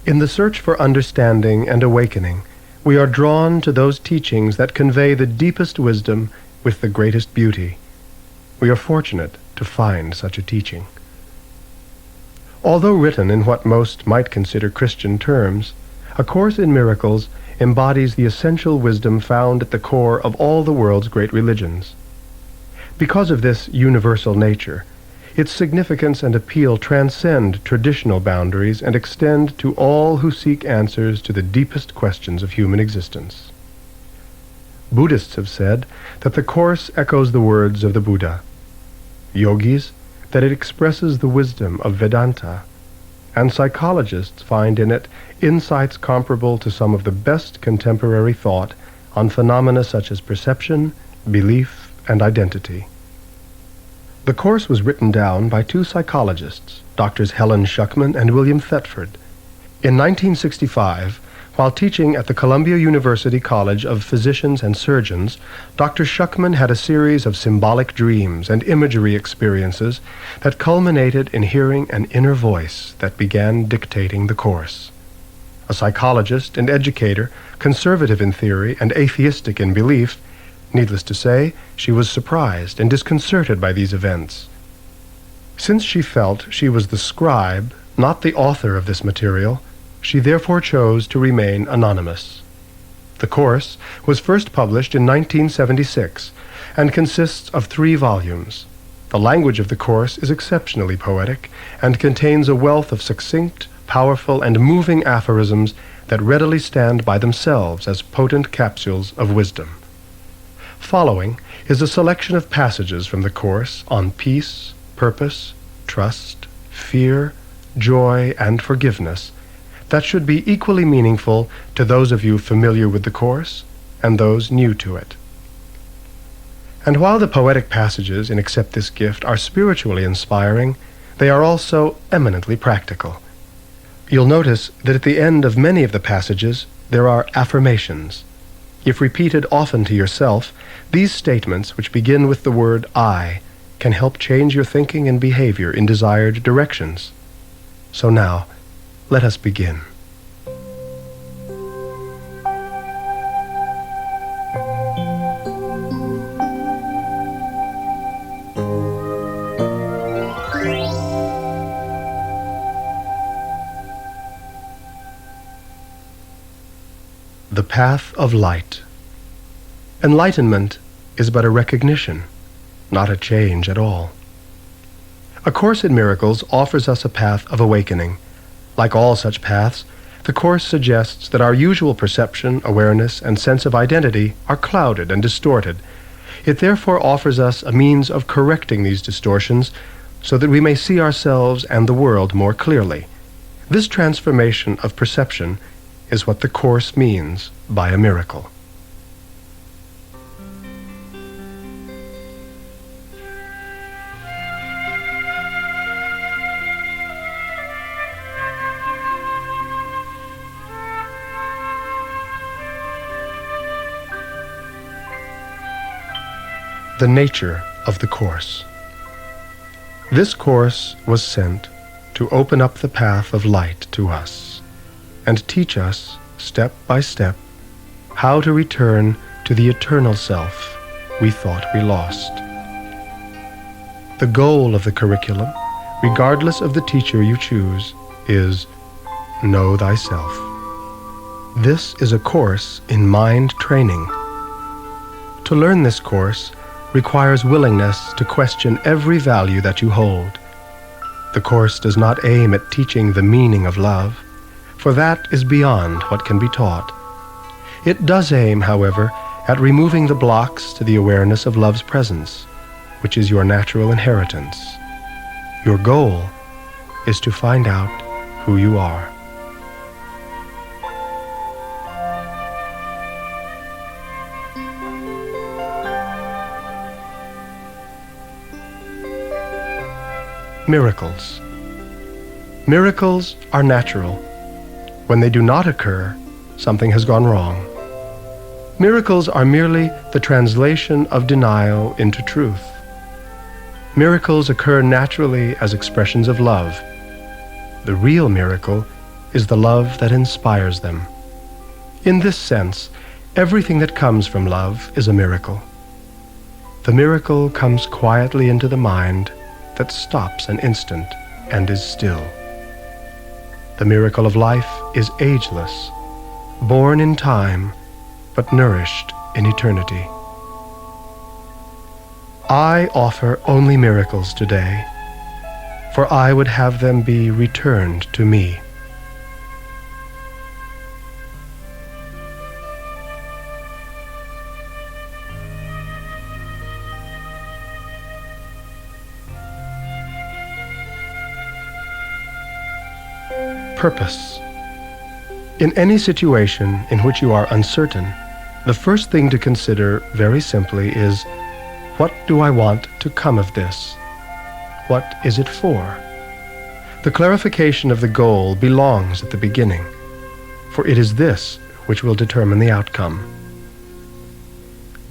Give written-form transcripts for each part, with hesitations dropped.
In the search for understanding and awakening, we are drawn to those teachings that convey the deepest wisdom with the greatest beauty. We are fortunate to find such a teaching. Although written in what most might consider Christian terms, A Course in Miracles embodies the essential wisdom found at the core of all the world's great religions. Because of this universal nature, its significance and appeal transcend traditional boundaries and extend to all who seek answers to the deepest questions of human existence. Buddhists have said that the Course echoes the words of the Buddha, yogis that it expresses the wisdom of Vedanta, and psychologists find in it insights comparable to some of the best contemporary thought on phenomena such as perception, belief, and identity. The Course was written down by two psychologists, Drs. Helen Schucman and William Thetford. In 1965, while teaching at the Columbia University College of Physicians and Surgeons, Dr. Schucman had a series of symbolic dreams and imagery experiences that culminated in hearing an inner voice that began dictating the Course. A psychologist and educator, conservative in theory and atheistic in belief, needless to say, she was surprised and disconcerted by these events. Since she felt she was the scribe, not the author of this material, she therefore chose to remain anonymous. The Course was first published in 1976 and consists of 3 volumes. The language of the Course is exceptionally poetic and contains a wealth of succinct, powerful, and moving aphorisms that readily stand by themselves as potent capsules of wisdom. Following is a selection of passages from the Course on peace, purpose, trust, fear, joy, and forgiveness that should be equally meaningful to those of you familiar with the Course and those new to it. And while the poetic passages in Accept This Gift are spiritually inspiring, they are also eminently practical. You'll notice that at the end of many of the passages there are affirmations. If repeated often to yourself, these statements, which begin with the word I, can help change your thinking and behavior in desired directions. So now, let us begin. The Path of Light. Enlightenment is but a recognition, not a change at all. A Course in Miracles offers us a path of awakening. Like all such paths, the Course suggests that our usual perception, awareness, and sense of identity are clouded and distorted. It therefore offers us a means of correcting these distortions so that we may see ourselves and the world more clearly. This transformation of perception is what the Course means by a miracle. The nature of the Course. This Course was sent to open up the path of light to us and teach us, step by step, how to return to the eternal self we thought we lost. The goal of the curriculum, regardless of the teacher you choose, is Know Thyself. This is a course in mind training. To learn this course requires willingness to question every value that you hold. The Course does not aim at teaching the meaning of love, for that is beyond what can be taught. It does aim, however, at removing the blocks to the awareness of love's presence, which is your natural inheritance. Your goal is to find out who you are. Miracles. Miracles are natural. When they do not occur, something has gone wrong. Miracles are merely the translation of denial into truth. Miracles occur naturally as expressions of love. The real miracle is the love that inspires them. In this sense, everything that comes from love is a miracle. The miracle comes quietly into the mind that stops an instant and is still. The miracle of life is ageless, born in time, but nourished in eternity. I offer only miracles today, for I would have them be returned to me. Purpose. In any situation in which you are uncertain, the first thing to consider very simply is, what do I want to come of this? What is it for? The clarification of the goal belongs at the beginning, for it is this which will determine the outcome.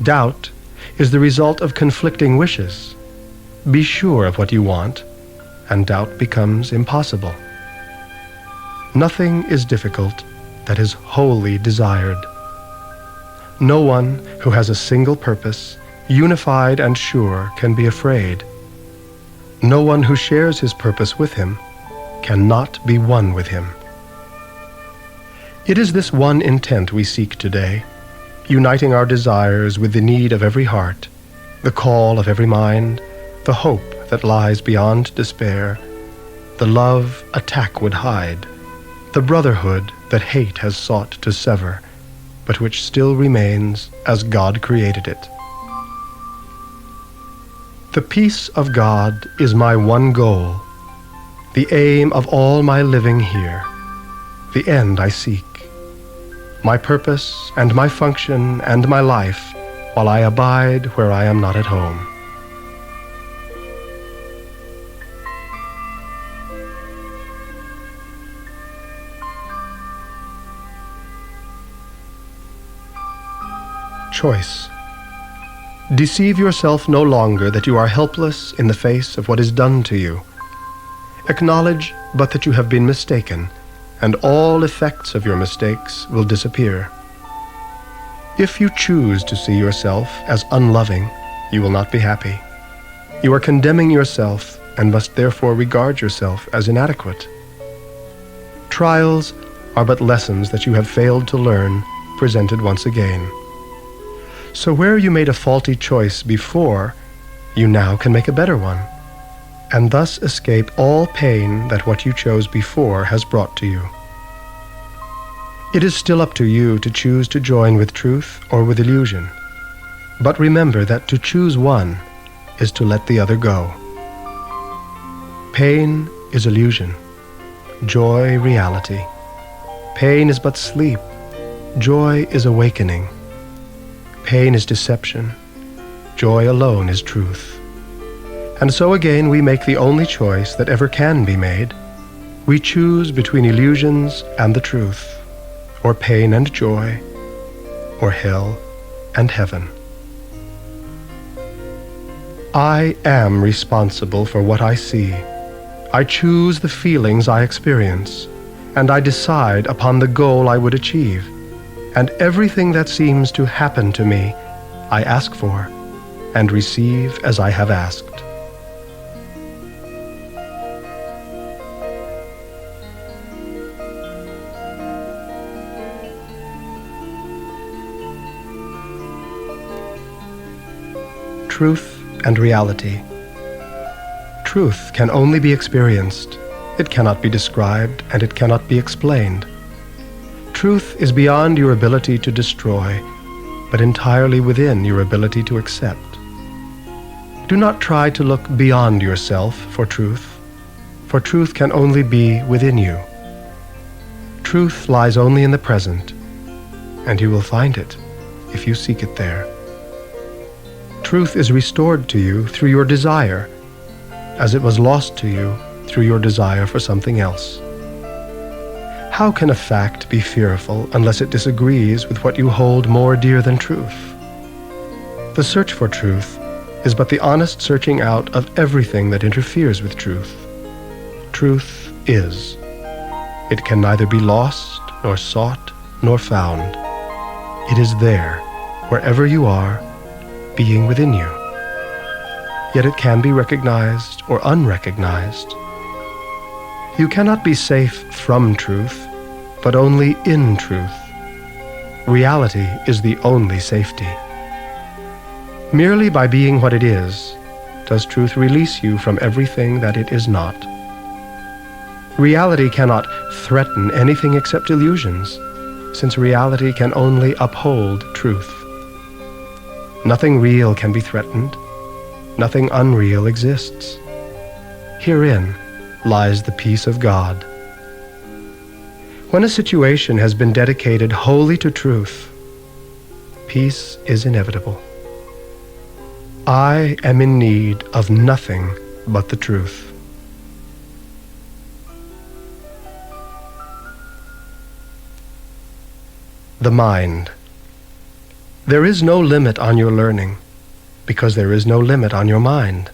Doubt is the result of conflicting wishes. Be sure of what you want, and doubt becomes impossible. Nothing is difficult that is wholly desired. No one who has a single purpose, unified and sure, can be afraid. No one who shares his purpose with him cannot be one with him. It is this one intent we seek today, uniting our desires with the need of every heart, the call of every mind, the hope that lies beyond despair, the love attack would hide, the brotherhood that hate has sought to sever, but which still remains as God created it. The peace of God is my one goal, the aim of all my living here, the end I seek, my purpose and my function and my life while I abide where I am not at home. Choice. Deceive yourself no longer that you are helpless in the face of what is done to you. Acknowledge but that you have been mistaken, and all effects of your mistakes will disappear. If you choose to see yourself as unloving, you will not be happy. You are condemning yourself and must therefore regard yourself as inadequate. Trials are but lessons that you have failed to learn, presented once again. So where you made a faulty choice before, you now can make a better one, and thus escape all pain that what you chose before has brought to you. It is still up to you to choose to join with truth or with illusion. But remember that to choose one is to let the other go. Pain is illusion, joy reality. Pain is but sleep, joy is awakening. Pain is deception, joy alone is truth. And so again we make the only choice that ever can be made. We choose between illusions and the truth, or pain and joy, or hell and heaven. I am responsible for what I see. I choose the feelings I experience, and I decide upon the goal I would achieve. And everything that seems to happen to me, I ask for, and receive as I have asked. Truth and reality. Truth can only be experienced. It cannot be described, and it cannot be explained. Truth is beyond your ability to destroy, but entirely within your ability to accept. Do not try to look beyond yourself for truth can only be within you. Truth lies only in the present, and you will find it if you seek it there. Truth is restored to you through your desire, as it was lost to you through your desire for something else. How can a fact be fearful unless it disagrees with what you hold more dear than truth? The search for truth is but the honest searching out of everything that interferes with truth. Truth is. It can neither be lost, nor sought, nor found. It is there, wherever you are, being within you. Yet it can be recognized or unrecognized. You cannot be safe from truth, but only in truth. Reality is the only safety. Merely by being what it is, does truth release you from everything that it is not. Reality cannot threaten anything except illusions, since reality can only uphold truth. Nothing real can be threatened. Nothing unreal exists. Herein lies the peace of God. When a situation has been dedicated wholly to truth, peace is inevitable. I am in need of nothing but the truth. The mind. There is no limit on your learning, because there is no limit on your mind.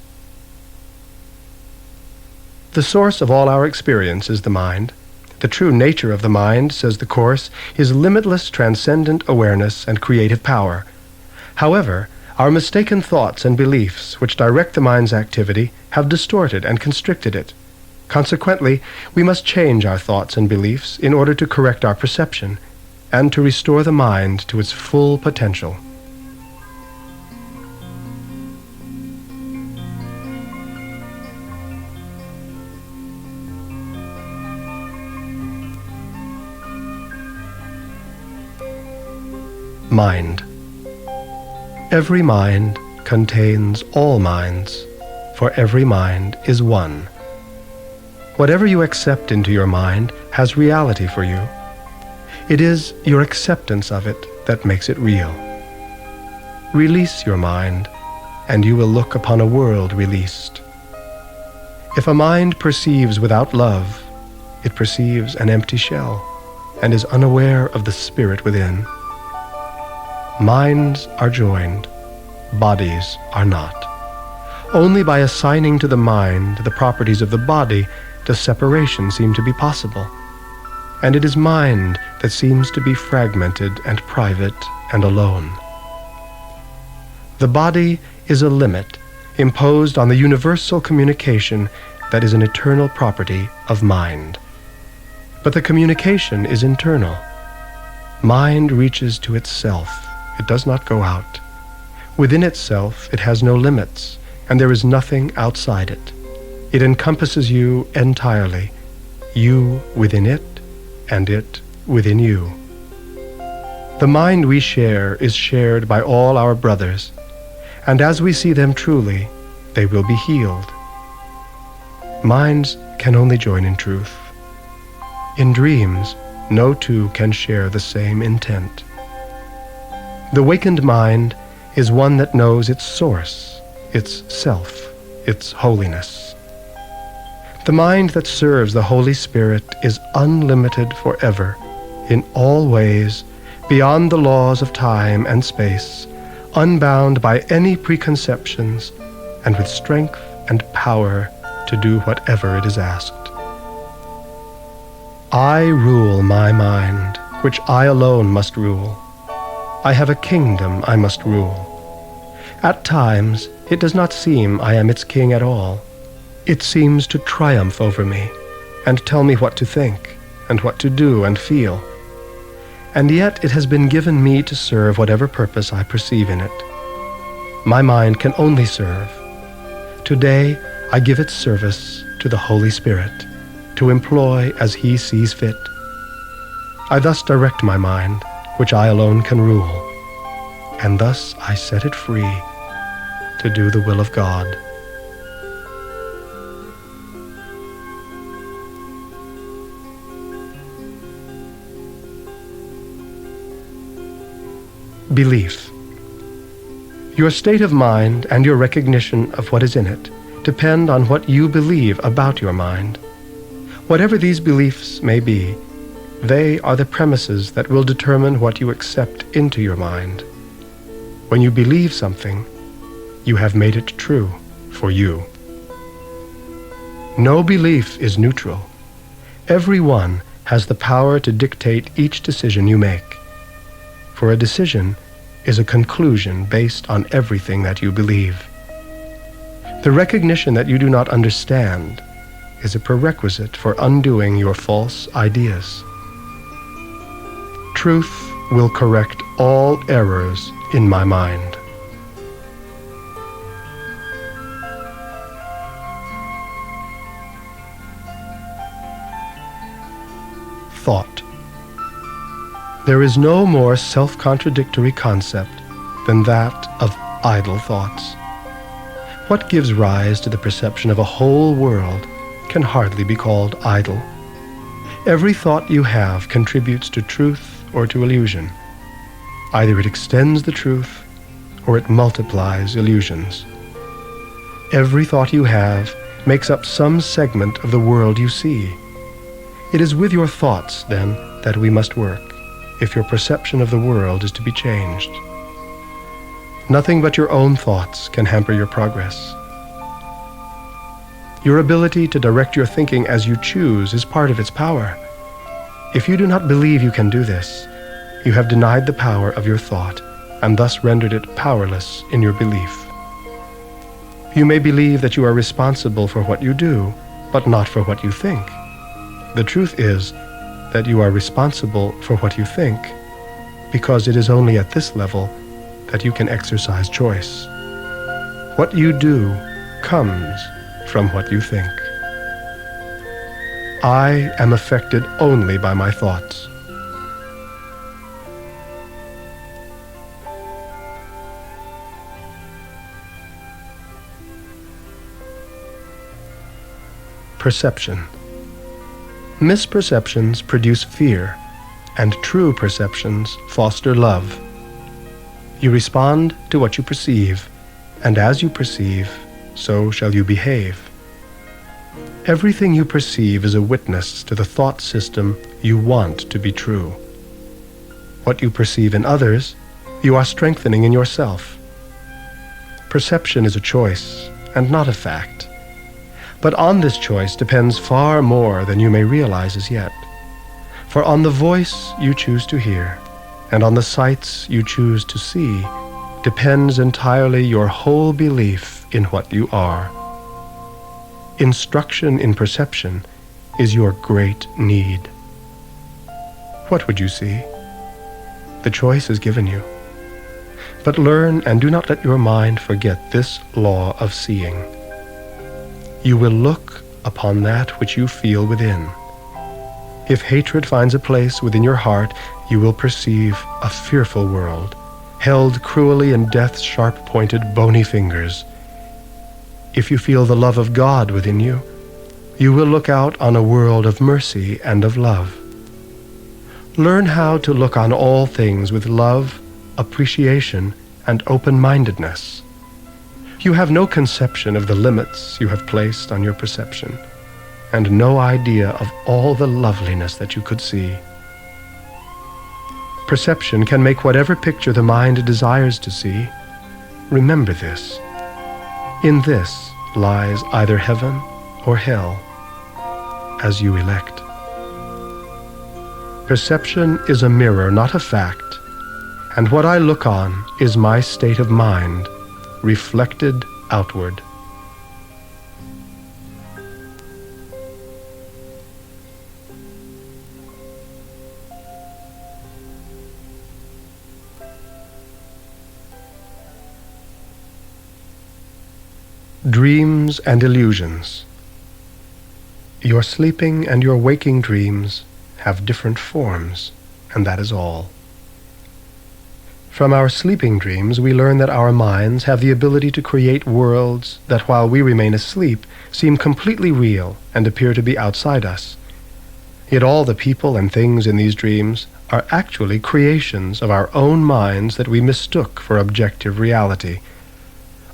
The source of all our experience is the mind. The true nature of the mind, says the Course, is limitless transcendent awareness and creative power. However, our mistaken thoughts and beliefs which direct the mind's activity have distorted and constricted it. Consequently, we must change our thoughts and beliefs in order to correct our perception and to restore the mind to its full potential. Mind. Every mind contains all minds, for every mind is one. Whatever you accept into your mind has reality for you. It is your acceptance of it that makes it real. Release your mind, and you will look upon a world released. If a mind perceives without love, it perceives an empty shell, and is unaware of the spirit within. Minds are joined, bodies are not. Only by assigning to the mind the properties of the body does separation seem to be possible. And it is mind that seems to be fragmented and private and alone. The body is a limit imposed on the universal communication that is an eternal property of mind. But the communication is internal. Mind reaches to itself. It does not go out. Within itself, it has no limits, and there is nothing outside it. It encompasses you entirely, you within it, and it within you. The mind we share is shared by all our brothers, and as we see them truly, they will be healed. Minds can only join in truth. In dreams, no two can share the same intent. The wakened mind is one that knows its source, its self, its holiness. The mind that serves the Holy Spirit is unlimited forever, in all ways, beyond the laws of time and space, unbound by any preconceptions, and with strength and power to do whatever it is asked. I rule my mind, which I alone must rule. I have a kingdom I must rule. At times, it does not seem I am its king at all. It seems to triumph over me, and tell me what to think, and what to do and feel. And yet it has been given me to serve whatever purpose I perceive in it. My mind can only serve. Today, I give its service to the Holy Spirit, to employ as He sees fit. I thus direct my mind, which I alone can rule, and thus I set it free to do the will of God. Belief. Your state of mind and your recognition of what is in it depend on what you believe about your mind. Whatever these beliefs may be, they are the premises that will determine what you accept into your mind. When you believe something, you have made it true for you. No belief is neutral. Every one has the power to dictate each decision you make. For a decision is a conclusion based on everything that you believe. The recognition that you do not understand is a prerequisite for undoing your false ideas. Truth will correct all errors in my mind. Thought. There is no more self-contradictory concept than that of idle thoughts. What gives rise to the perception of a whole world can hardly be called idle. Every thought you have contributes to truth or to illusion. Either it extends the truth or it multiplies illusions. Every thought you have makes up some segment of the world you see. It is with your thoughts, then, that we must work, if your perception of the world is to be changed. Nothing but your own thoughts can hamper your progress. Your ability to direct your thinking as you choose is part of its power. If you do not believe you can do this, you have denied the power of your thought and thus rendered it powerless in your belief. You may believe that you are responsible for what you do, but not for what you think. The truth is that you are responsible for what you think, because it is only at this level that you can exercise choice. What you do comes from what you think. I am affected only by my thoughts. Perception. Misperceptions produce fear, and true perceptions foster love. You respond to what you perceive, and as you perceive, so shall you behave. Everything you perceive is a witness to the thought system you want to be true. What you perceive in others, you are strengthening in yourself. Perception is a choice, and not a fact. But on this choice depends far more than you may realize as yet. For on the voice you choose to hear, and on the sights you choose to see, depends entirely your whole belief in what you are. Instruction in perception is your great need. What would you see? The choice is given you. But learn and do not let your mind forget this law of seeing. You will look upon that which you feel within. If hatred finds a place within your heart, you will perceive a fearful world, held cruelly in death's sharp-pointed, bony fingers. If you feel the love of God within you, you will look out on a world of mercy and of love. Learn how to look on all things with love, appreciation, and open-mindedness. You have no conception of the limits you have placed on your perception, and no idea of all the loveliness that you could see. Perception can make whatever picture the mind desires to see. Remember this. In this lies either heaven or hell, as you elect. Perception is a mirror, not a fact, and what I look on is my state of mind, reflected outward. Dreams and illusions. Your sleeping and your waking dreams have different forms, and that is all. From our sleeping dreams, we learn that our minds have the ability to create worlds that, while we remain asleep, seem completely real and appear to be outside us. Yet all the people and things in these dreams are actually creations of our own minds that we mistook for objective reality.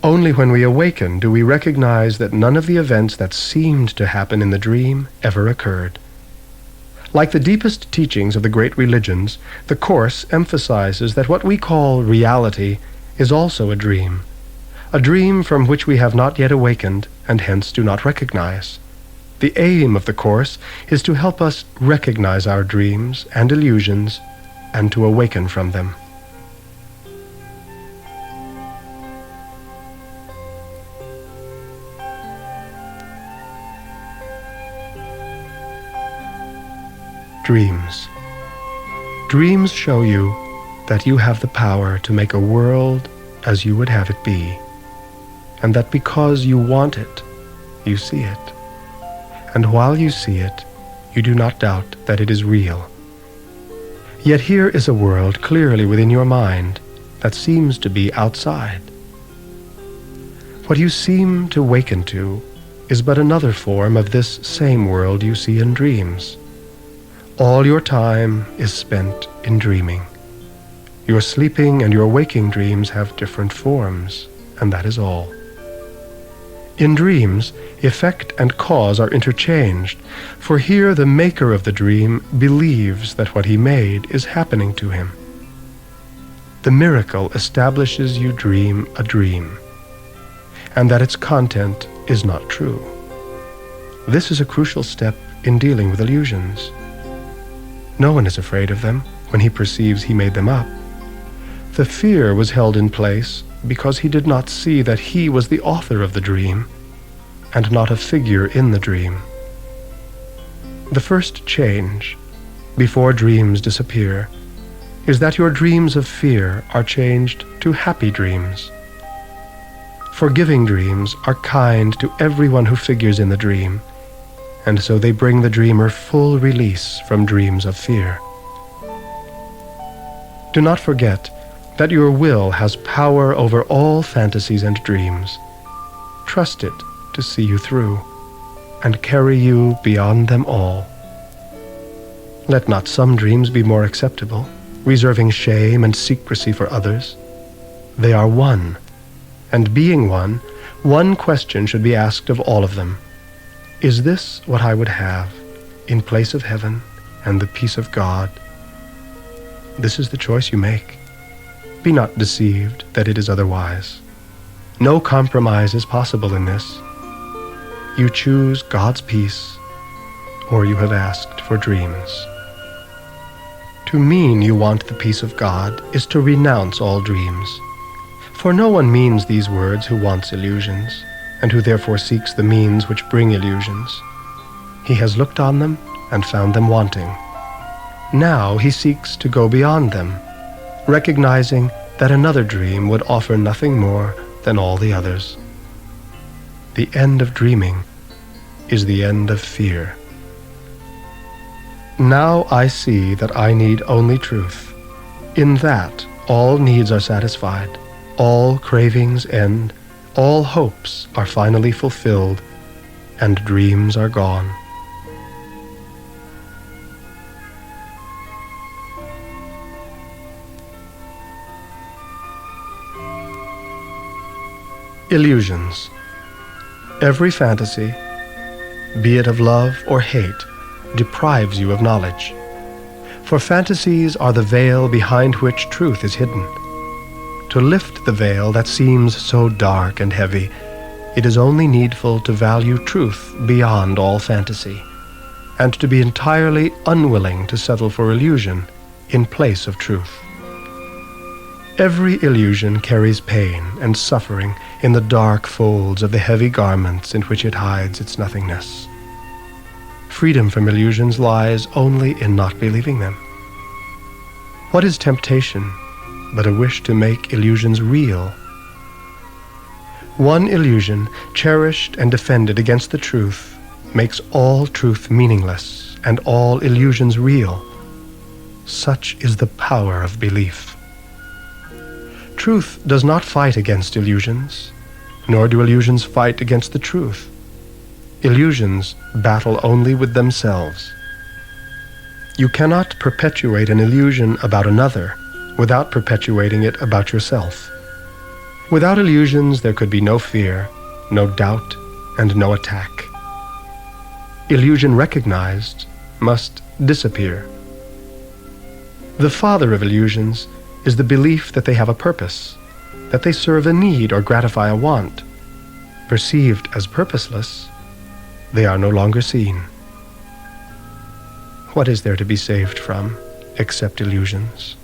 Only when we awaken do we recognize that none of the events that seemed to happen in the dream ever occurred. Like the deepest teachings of the great religions, the Course emphasizes that what we call reality is also a dream from which we have not yet awakened and hence do not recognize. The aim of the Course is to help us recognize our dreams and illusions and to awaken from them. Dreams. Dreams show you that you have the power to make a world as you would have it be, and that because you want it, you see it. And while you see it, you do not doubt that it is real. Yet here is a world clearly within your mind that seems to be outside. What you seem to waken to is but another form of this same world you see in dreams. All your time is spent in dreaming. Your sleeping and your waking dreams have different forms, and that is all. In dreams, effect and cause are interchanged, for here the maker of the dream believes that what he made is happening to him. The miracle establishes you dream a dream, and that its content is not true. This is a crucial step in dealing with illusions. No one is afraid of them when he perceives he made them up. The fear was held in place because he did not see that he was the author of the dream and not a figure in the dream. The first change, before dreams disappear, is that your dreams of fear are changed to happy dreams. Forgiving dreams are kind to everyone who figures in the dream, and so they bring the dreamer full release from dreams of fear. Do not forget that your will has power over all fantasies and dreams. Trust it to see you through and carry you beyond them all. Let not some dreams be more acceptable, reserving shame and secrecy for others. They are one, and being one question should be asked of all of them. Is this what I would have in place of heaven and the peace of God? This is the choice you make. Be not deceived that it is otherwise. No compromise is possible in this. You choose God's peace, or you have asked for dreams. To mean you want the peace of God is to renounce all dreams. For no one means these words who wants illusions, and who therefore seeks the means which bring illusions. He has looked on them and found them wanting. Now he seeks to go beyond them, recognizing that another dream would offer nothing more than all the others. The end of dreaming is the end of fear. Now I see that I need only truth. In that all needs are satisfied, all cravings end, all hopes are finally fulfilled, and dreams are gone. Illusions. Every fantasy, be it of love or hate, deprives you of knowledge. For fantasies are the veil behind which truth is hidden. To lift the veil that seems so dark and heavy, it is only needful to value truth beyond all fantasy, and to be entirely unwilling to settle for illusion in place of truth. Every illusion carries pain and suffering in the dark folds of the heavy garments in which it hides its nothingness. Freedom from illusions lies only in not believing them. What is temptation but a wish to make illusions real? One illusion, cherished and defended against the truth, makes all truth meaningless and all illusions real. Such is the power of belief. Truth does not fight against illusions, nor do illusions fight against the truth. Illusions battle only with themselves. You cannot perpetuate an illusion about another without perpetuating it about yourself. Without illusions, there could be no fear, no doubt, and no attack. Illusion recognized must disappear. The father of illusions is the belief that they have a purpose, that they serve a need or gratify a want. Perceived as purposeless, they are no longer seen. What is there to be saved from except illusions?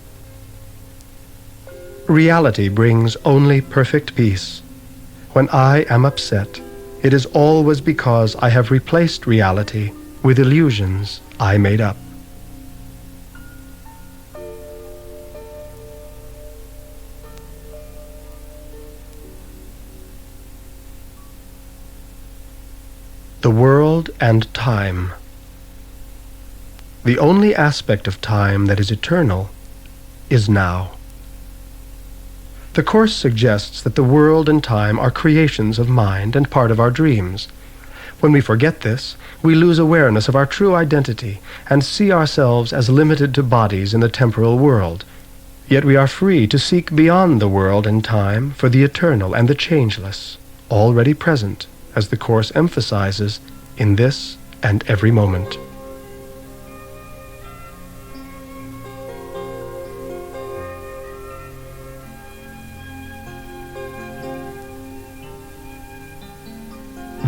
Reality brings only perfect peace. When I am upset, it is always because I have replaced reality with illusions I made up. The world and time. The only aspect of time that is eternal is now. The Course suggests that the world and time are creations of mind and part of our dreams. When we forget this, we lose awareness of our true identity and see ourselves as limited to bodies in the temporal world. Yet we are free to seek beyond the world and time for the eternal and the changeless, already present, as the Course emphasizes, in this and every moment.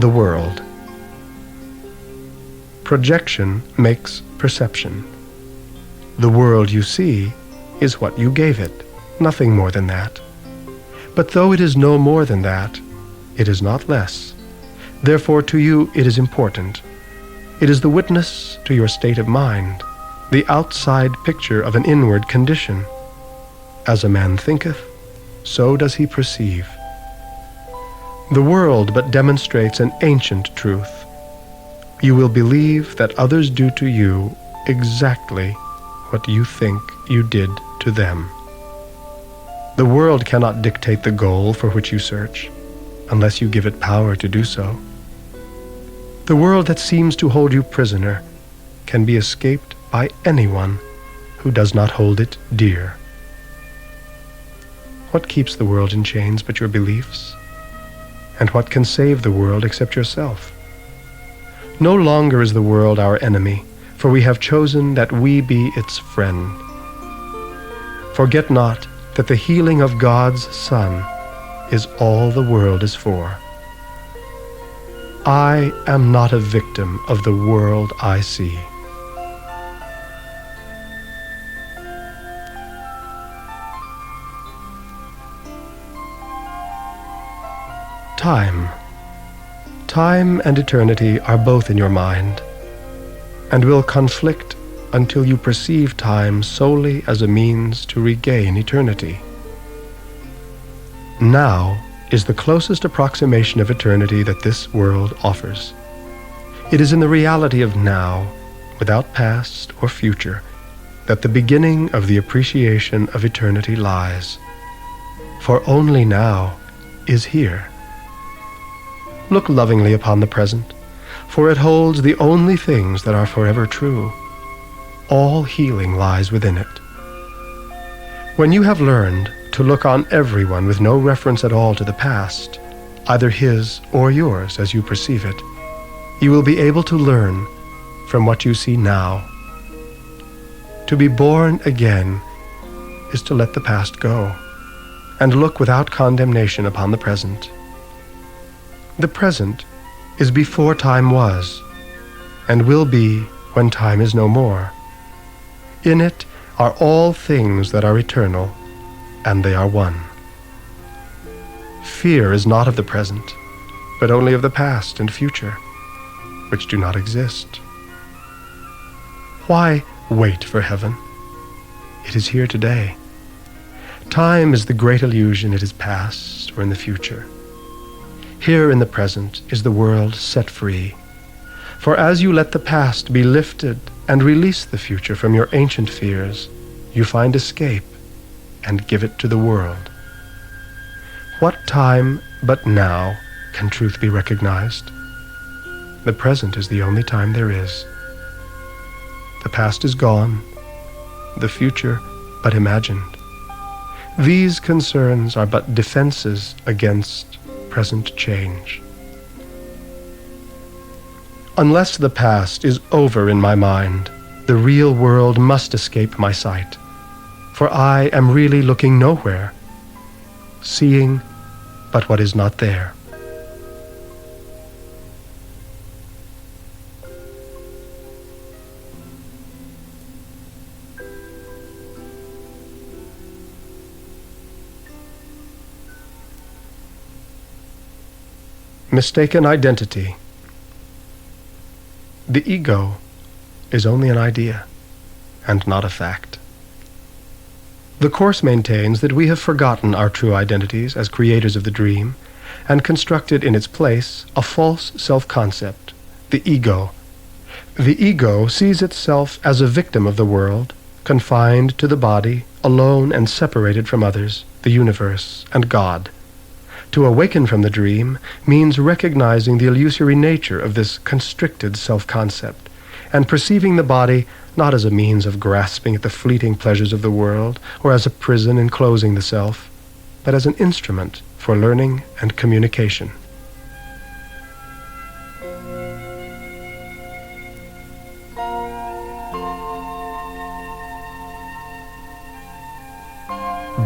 The world. Projection makes perception. The world you see is what you gave it, nothing more than that. But though it is no more than that, it is not less. Therefore, to you it is important. It is the witness to your state of mind, the outside picture of an inward condition. As a man thinketh, so does he perceive. The world but demonstrates an ancient truth. You will believe that others do to you exactly what you think you did to them. The world cannot dictate the goal for which you search, unless you give it power to do so. The world that seems to hold you prisoner can be escaped by anyone who does not hold it dear. What keeps the world in chains but your beliefs? And what can save the world except yourself? No longer is the world our enemy, for we have chosen that we be its friend. Forget not that the healing of God's Son is all the world is for. I am not a victim of the world I see. Time. Time and eternity are both in your mind, and will conflict until you perceive time solely as a means to regain eternity. Now is the closest approximation of eternity that this world offers. It is in the reality of now, without past or future, that the beginning of the appreciation of eternity lies. For only now is here. Look lovingly upon the present, for it holds the only things that are forever true. All healing lies within it. When you have learned to look on everyone with no reference at all to the past, either his or yours as you perceive it, you will be able to learn from what you see now. To be born again is to let the past go and look without condemnation upon the present. The present is before time was, and will be when time is no more. In it are all things that are eternal, and they are one. Fear is not of the present, but only of the past and future, which do not exist. Why wait for heaven? It is here today. Time is the great illusion, it is past or in the future. Here in the present is the world set free. For as you let the past be lifted and release the future from your ancient fears, you find escape and give it to the world. What time but now can truth be recognized? The present is the only time there is. The past is gone, the future but imagined. These concerns are but defenses against present change. Unless the past is over in my mind, the real world must escape my sight. For I am really looking nowhere, seeing but what is not there. Mistaken identity. The ego is only an idea, and not a fact. The Course maintains that we have forgotten our true identities as creators of the dream, and constructed in its place a false self-concept, the ego. The ego sees itself as a victim of the world, confined to the body, alone and separated from others, the universe, and God. To awaken from the dream means recognizing the illusory nature of this constricted self-concept, and perceiving the body not as a means of grasping at the fleeting pleasures of the world, or as a prison enclosing the self, but as an instrument for learning and communication.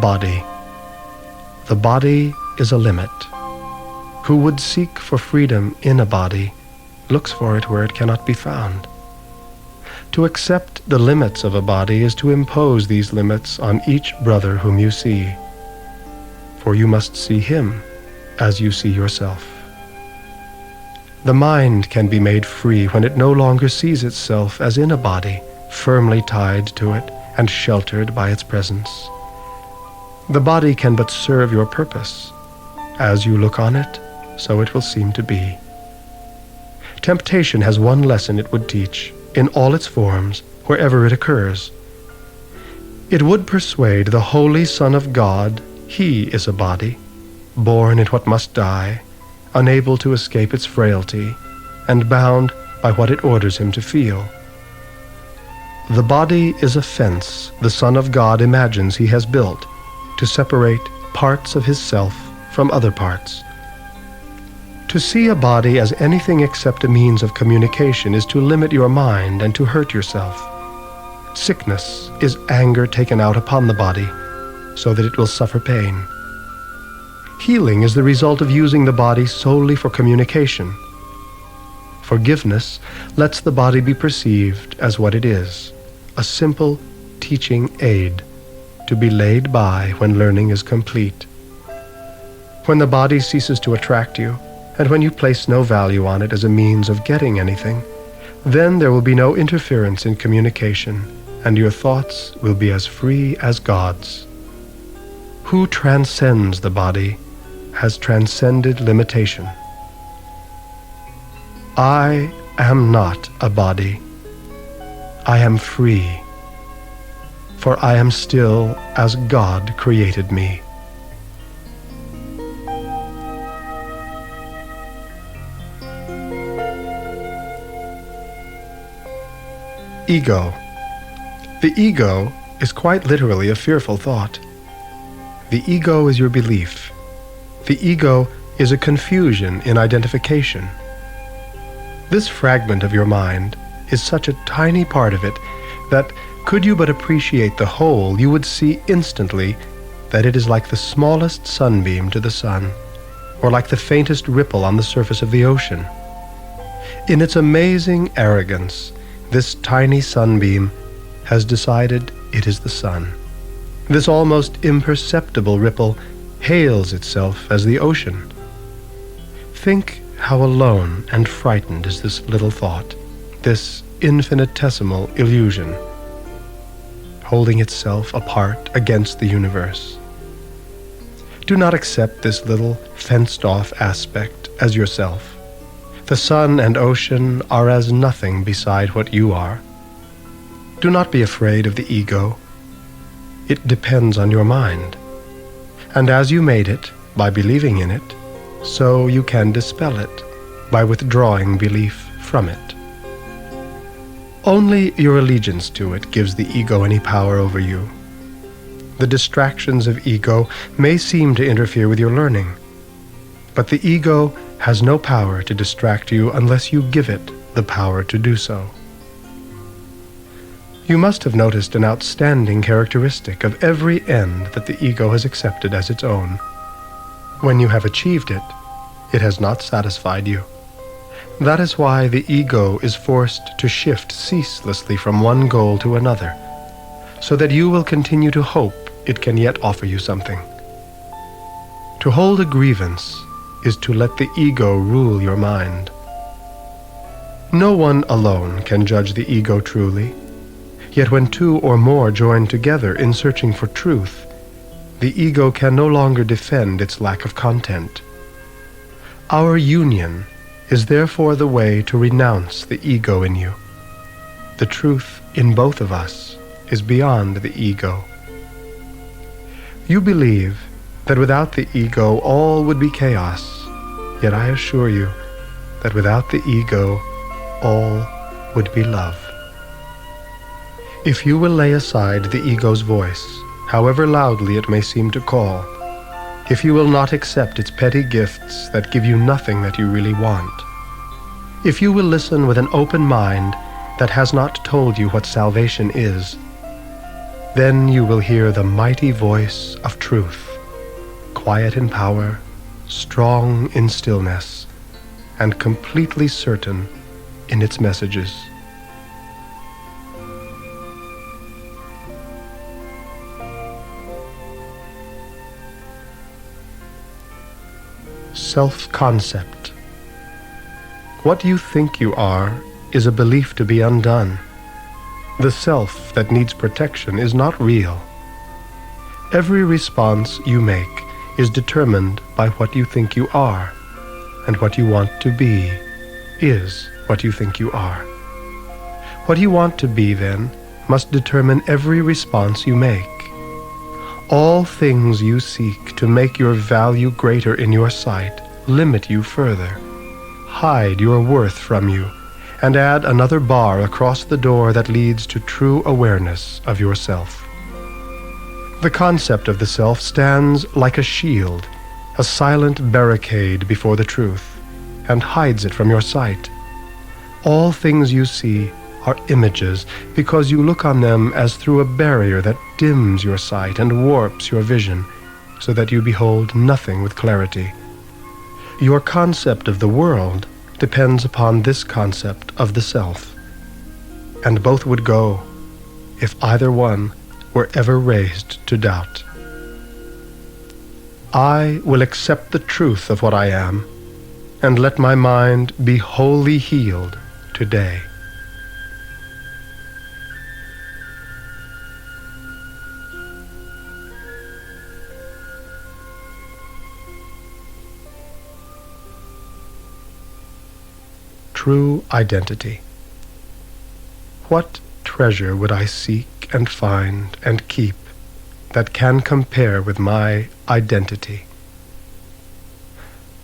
Body. The body is a limit. Who would seek for freedom in a body looks for it where it cannot be found. To accept the limits of a body is to impose these limits on each brother whom you see, for you must see him as you see yourself. The mind can be made free when it no longer sees itself as in a body, firmly tied to it and sheltered by its presence. The body can but serve your purpose. As you look on it, so it will seem to be. Temptation has one lesson it would teach, in all its forms, wherever it occurs. It would persuade the Holy Son of God he is a body, born in what must die, unable to escape its frailty, and bound by what it orders him to feel. The body is a fence the Son of God imagines he has built to separate parts of his self from other parts. To see a body as anything except a means of communication is to limit your mind and to hurt yourself. Sickness is anger taken out upon the body so that it will suffer pain. Healing is the result of using the body solely for communication. Forgiveness lets the body be perceived as what it is, a simple teaching aid, to be laid by when learning is complete. When the body ceases to attract you, and when you place no value on it as a means of getting anything, then there will be no interference in communication, and your thoughts will be as free as God's. Who transcends the body has transcended limitation. I am not a body. I am free, for I am still as God created me. Ego. The ego is quite literally a fearful thought. The ego is your belief. The ego is a confusion in identification. This fragment of your mind is such a tiny part of it that, could you but appreciate the whole, you would see instantly that it is like the smallest sunbeam to the sun, or like the faintest ripple on the surface of the ocean. In its amazing arrogance, this tiny sunbeam has decided it is the sun. This almost imperceptible ripple hails itself as the ocean. Think how alone and frightened is this little thought, this infinitesimal illusion, holding itself apart against the universe. Do not accept this little fenced-off aspect as yourself. The sun and ocean are as nothing beside what you are. Do not be afraid of the ego. It depends on your mind. And as you made it, by believing in it, so you can dispel it, by withdrawing belief from it. Only your allegiance to it gives the ego any power over you. The distractions of ego may seem to interfere with your learning, but the ego has no power to distract you unless you give it the power to do so. You must have noticed an outstanding characteristic of every end that the ego has accepted as its own. When you have achieved it, it has not satisfied you. That is why the ego is forced to shift ceaselessly from one goal to another, so that you will continue to hope it can yet offer you something. To hold a grievance is to let the ego rule your mind. No one alone can judge the ego truly, yet when two or more join together in searching for truth, the ego can no longer defend its lack of content. Our union is therefore the way to renounce the ego in you. The truth in both of us is beyond the ego. You believe that without the ego all would be chaos, yet I assure you that without the ego all would be love. If you will lay aside the ego's voice, however loudly it may seem to call, if you will not accept its petty gifts that give you nothing that you really want, if you will listen with an open mind that has not told you what salvation is, then you will hear the mighty voice of truth, quiet in power, strong in stillness, and completely certain in its messages. Self-concept. What you think you are is a belief to be undone. The self that needs protection is not real. Every response you make is determined by what you think you are, and what you want to be is what you think you are. What you want to be, then, must determine every response you make. All things you seek to make your value greater in your sight limit you further, hide your worth from you, and add another bar across the door that leads to true awareness of yourself. The concept of the self stands like a shield, a silent barricade before the truth, and hides it from your sight. All things you see are images because you look on them as through a barrier that dims your sight and warps your vision, so that you behold nothing with clarity. Your concept of the world depends upon this concept of the self, and both would go if either one were ever raised to doubt. I will accept the truth of what I am, and let my mind be wholly healed today. True identity. What treasure would I seek and find and keep that can compare with my identity?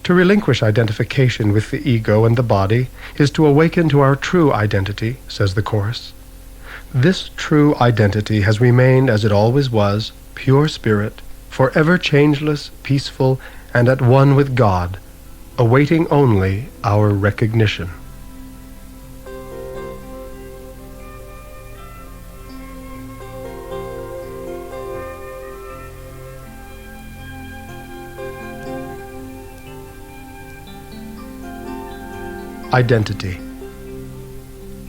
To relinquish identification with the ego and the body is to awaken to our true identity, says the Course. This true identity has remained as it always was, pure spirit, forever changeless, peaceful, and at one with God, awaiting only our recognition. Identity.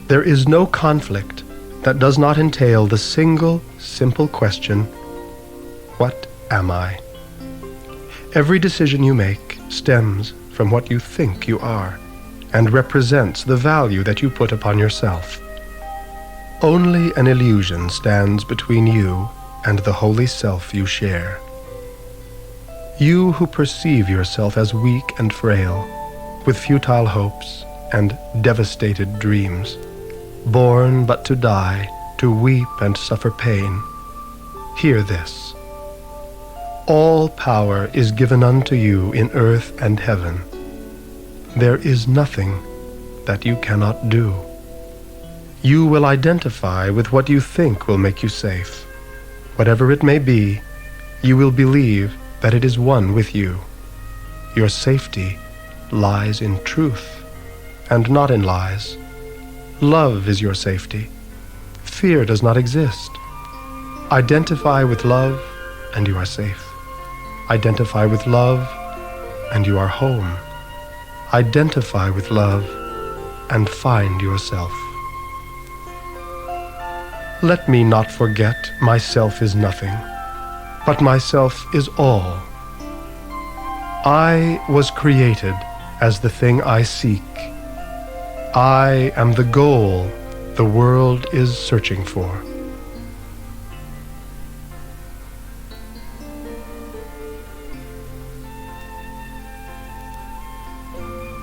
There is no conflict that does not entail the single, simple question, what am I? Every decision you make stems from what you think you are, and represents the value that you put upon yourself. Only an illusion stands between you and the holy self you share. You who perceive yourself as weak and frail, with futile hopes and devastated dreams, born but to die, to weep and suffer pain, hear this. All power is given unto you in earth and heaven. There is nothing that you cannot do. You will identify with what you think will make you safe. Whatever it may be, you will believe that it is one with you. Your safety lies in truth and not in lies. Love is your safety. Fear does not exist. Identify with love and you are safe. Identify with love and you are home. Identify with love and find yourself. Let me not forget myself is nothing, but myself is all. I was created as the thing I seek. I am the goal the world is searching for.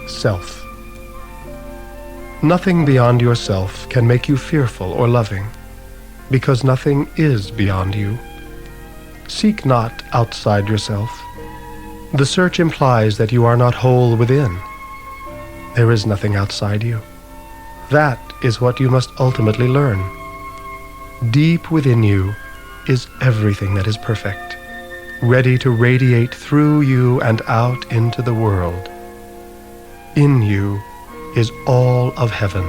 Self. Nothing beyond yourself can make you fearful or loving, because nothing is beyond you. Seek not outside yourself. The search implies that you are not whole within. There is nothing outside you. That is what you must ultimately learn. Deep within you is everything that is perfect, ready to radiate through you and out into the world. In you is all of heaven.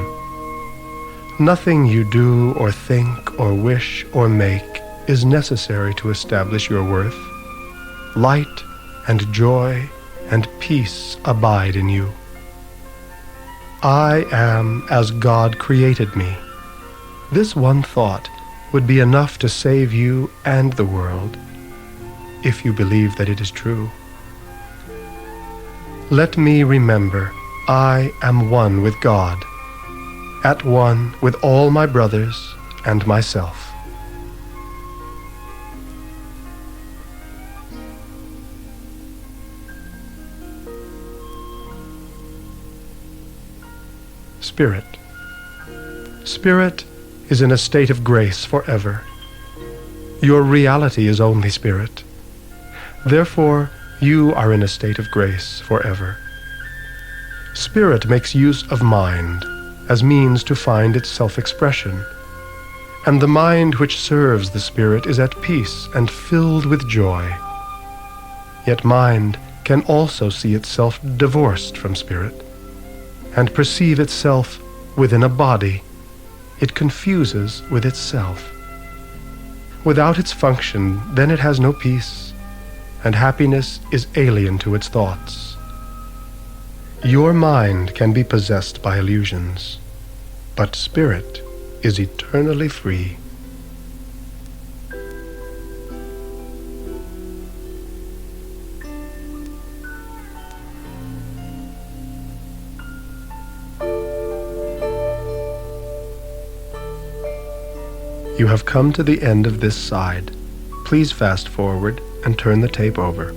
Nothing you do or think or wish or make is necessary to establish your worth. Light and joy and peace abide in you. I am as God created me. This one thought would be enough to save you and the world, if you believe that it is true. Let me remember I am one with God, at one with all my brothers and myself. Spirit. Spirit is in a state of grace forever. Your reality is only spirit. Therefore, you are in a state of grace forever. Spirit makes use of mind as means to find its self-expression, and the mind which serves the spirit is at peace and filled with joy. Yet mind can also see itself divorced from spirit, and perceive itself within a body. It confuses with itself. Without its function, then it has no peace, and happiness is alien to its thoughts. Your mind can be possessed by illusions, but spirit is eternally free. You have come to the end of this side. Please fast forward and turn the tape over.